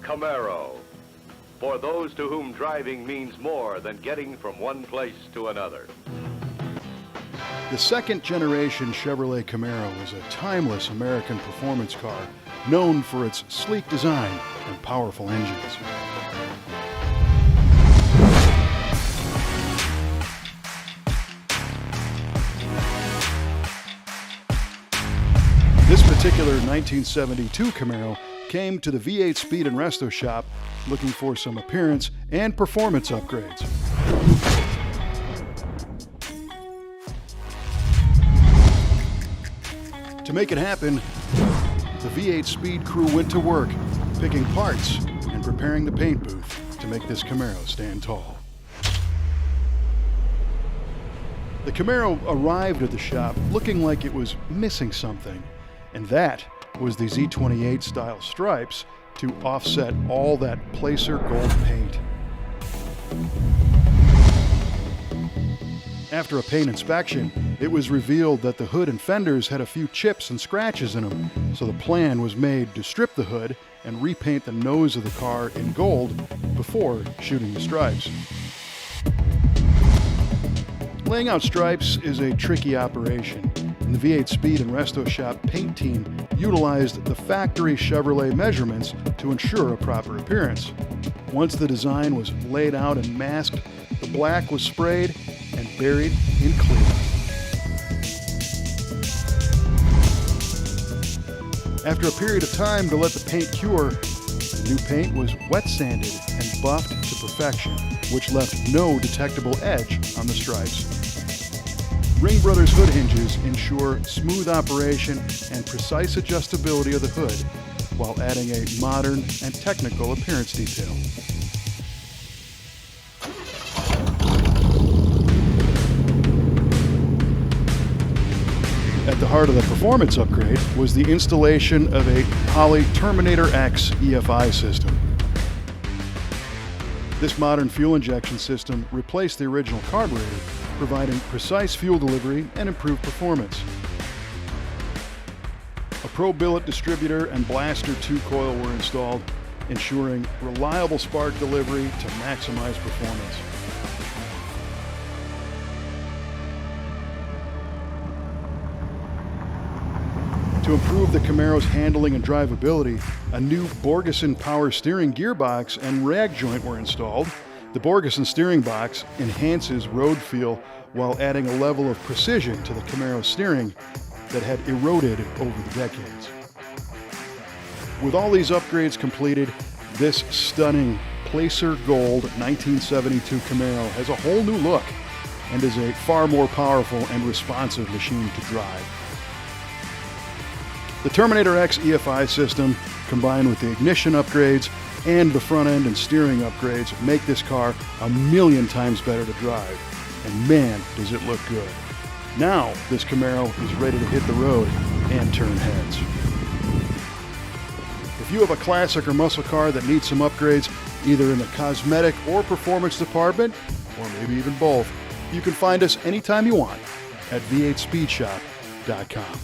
Camaro. For those to whom driving means more than getting from one place to another. The second-generation Chevrolet Camaro is a timeless American performance car known for its sleek design and powerful engines. This particular 1972 Camaro came to the V8 Speed and Resto shop looking for some appearance and performance upgrades. To make it happen, the V8 Speed crew went to work, picking parts and preparing the paint booth to make this Camaro stand tall. The Camaro arrived at the shop looking like it was missing something, and that was the Z28 style stripes to offset all that placer gold paint. After a paint inspection, it was revealed that the hood and fenders had a few chips and scratches in them, so the plan was made to strip the hood and repaint the nose of the car in gold before shooting the stripes. Laying out stripes is a tricky operation, and the V8 Speed and Resto shop paint team utilized the factory Chevrolet measurements to ensure a proper appearance. Once the design was laid out and masked, the black was sprayed and buried in clear. After a period of time to let the paint cure, the new paint was wet sanded and buffed to perfection, which left no detectable edge on the stripes. Ring Brothers hood hinges ensure smooth operation and precise adjustability of the hood, while adding a modern and technical appearance detail. At the heart of the performance upgrade was the installation of a Holley Terminator X EFI system. This modern fuel injection system replaced the original carburetor, providing precise fuel delivery and improved performance. A Pro Billet distributor and Blaster 2 coil were installed, ensuring reliable spark delivery to maximize performance. To improve the Camaro's handling and drivability, a new Borgeson power steering gearbox and rag joint were installed. The Borgeson steering box enhances road feel while adding a level of precision to the Camaro steering that had eroded over the decades. With all these upgrades completed, this stunning placer gold 1972 Camaro has a whole new look and is a far more powerful and responsive machine to drive. The Terminator X EFI system, combined with the ignition upgrades and the front end and steering upgrades, make this car a million times better to drive. And man, does it look good. Now, this Camaro is ready to hit the road and turn heads. If you have a classic or muscle car that needs some upgrades, either in the cosmetic or performance department, or maybe even both, you can find us anytime you want at v8speedshop.com.